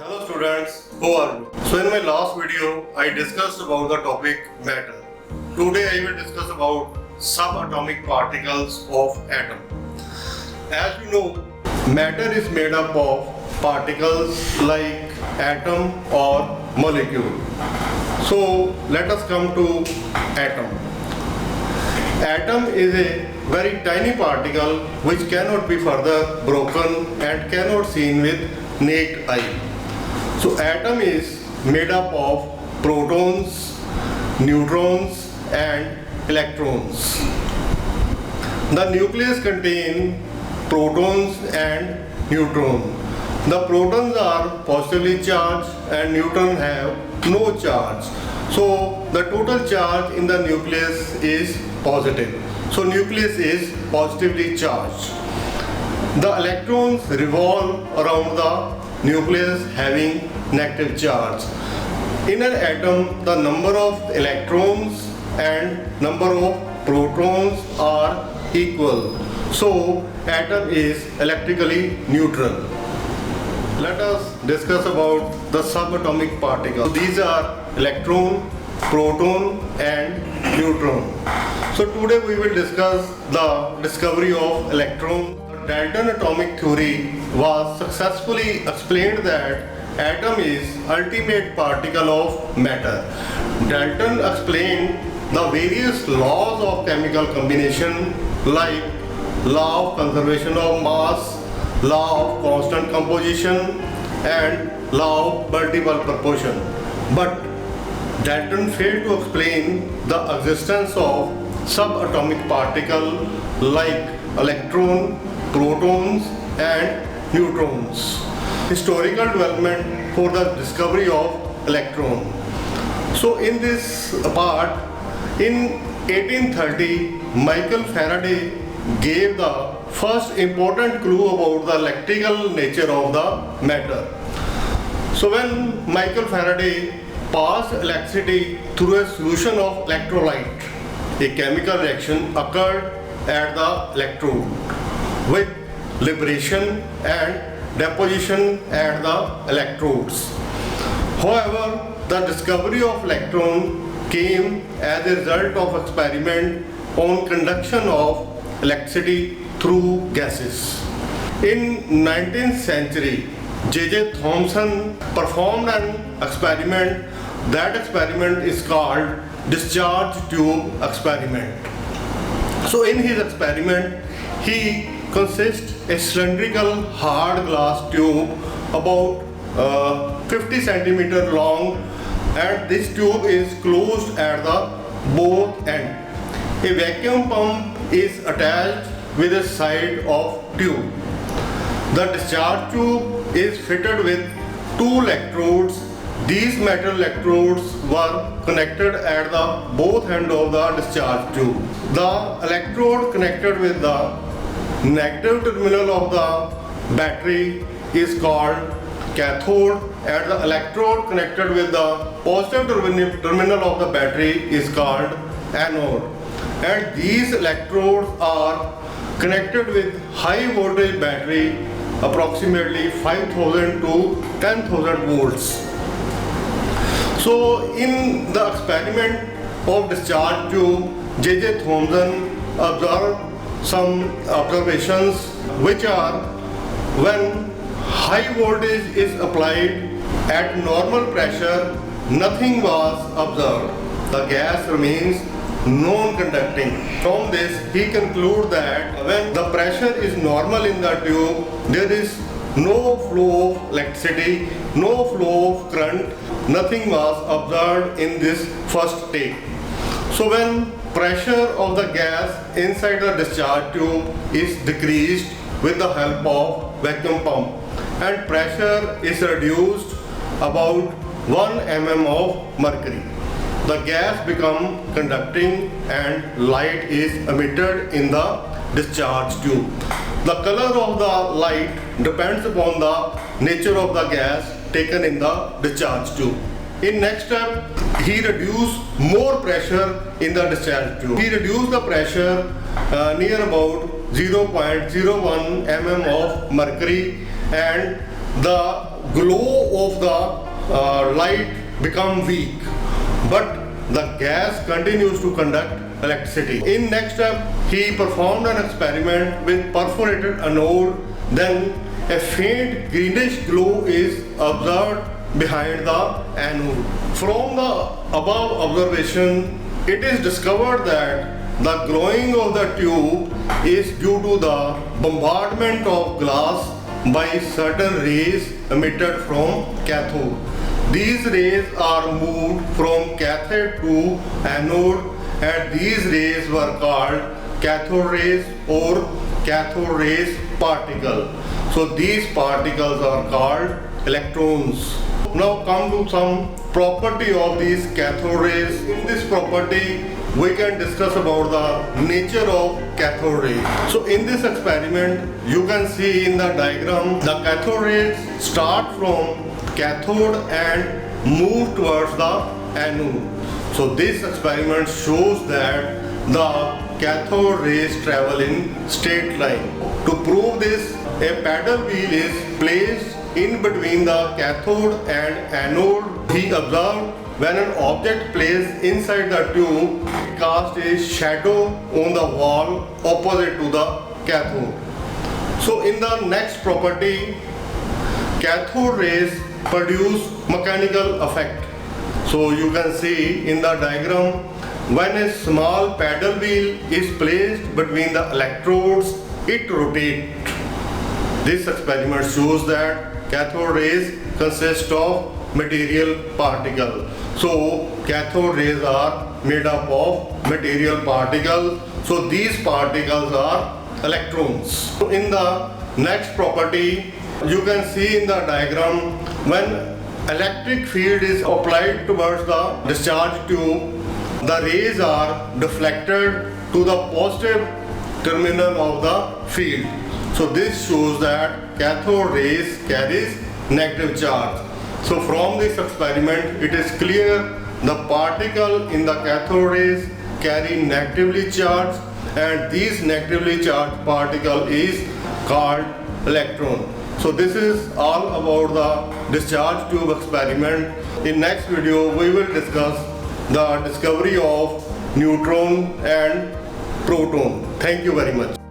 Hello students, how are you? So in my last video, I discussed about the topic matter. Today I will discuss about subatomic particles of atom. As you know, matter is made up of particles like atom or molecule. So let us come to atom. Atom is a very tiny particle which cannot be further broken and cannot seen with naked eye. So atom is made up of protons, neutrons and electrons. The nucleus contains protons and neutrons. The protons are positively charged and neutrons have no charge. So the total charge in the nucleus is positive. So nucleus is positively charged. The electrons revolve around the nucleus having negative charge. In an atom, the number of electrons and number of protons are equal. So atom is electrically neutral. Let us discuss about the subatomic particles. These are electron, proton and neutron. So today we will discuss the discovery of electron. The Dalton atomic theory was successfully explained that atom is ultimate particle of matter. Dalton explained the various laws of chemical combination like law of conservation of mass, law of constant composition and law of multiple proportion. But Dalton failed to explain the existence of subatomic particles like electron, protons and neutrons. Historical development for the discovery of electron. So in this part, in 1830, Michael Faraday gave the first important clue about the electrical nature of the matter. So when Michael Faraday passed electricity through a solution of electrolyte, a chemical reaction occurred at the electrode with liberation and deposition at the electrodes. However, the discovery of electron came as a result of experiment on conduction of electricity through gases. In 19th century, J.J. Thomson performed an experiment. That experiment is called discharge tube experiment. So in his experiment, he consists a cylindrical hard glass tube about 50 centimeter long, and this tube is closed at the both ends. A vacuum pump is attached with the side of tube. The discharge tube is fitted with two electrodes. These metal electrodes were connected at the both ends of the discharge tube. The electrode connected with the negative terminal of the battery is called cathode, and the electrode connected with the positive terminal of the battery is called anode. And these electrodes are connected with high voltage battery, approximately 5000 to 10,000 volts. So in the experiment of discharge tube, J.J. Thomson observed some observations, which are when high voltage is applied at normal pressure, nothing was observed. The gas remains non-conducting. From this, he concludes that when the pressure is normal in the tube, there is no flow of electricity, no flow of current, nothing was observed in this first take. So when pressure of the gas inside the discharge tube is decreased with the help of vacuum pump, and pressure is reduced about 1 mm of mercury, the gas becomes conducting and light is emitted in the discharge tube. The color of the light depends upon the nature of the gas taken in the discharge tube. In next step, he reduced more pressure in the discharge tube. He reduced the pressure near about 0.01 mm of mercury, and the glow of the light become weak, but the gas continues to conduct electricity. In next step, he performed an experiment with perforated anode. Then a faint greenish glow is observed behind the anode. From the above observation, it is discovered that the glowing of the tube is due to the bombardment of glass by certain rays emitted from cathode. These rays are moved from cathode to anode, and these rays were called cathode rays or cathode rays particle. So these particles are called electrons. Now come to some property of these cathode rays. In this property, we can discuss about the nature of cathode rays. So in this experiment, you can see in the diagram, the cathode rays start from cathode and move towards the anode. So this experiment shows that the cathode rays travel in straight line. To prove this, a paddle wheel is placed in between the cathode and anode. He observed when an object placed inside the tube, it casts a shadow on the wall opposite to the cathode. So in the next property, cathode rays produce mechanical effect. So you can see in the diagram, when a small paddle wheel is placed between the electrodes, it rotates. This experiment shows that cathode rays consist of material particle. So cathode rays are made up of material particles. So these particles are electrons. So in the next property, you can see in the diagram, when electric field is applied towards the discharge tube, the rays are deflected to the positive terminal of the field. So this shows that cathode rays carries negative charge. So from this experiment, it is clear the particle in the cathode rays carry negatively charged, and these negatively charged particle is called electron. So this is all about the discharge tube experiment. In next video, we will discuss the discovery of neutron and proton. Thank you very much.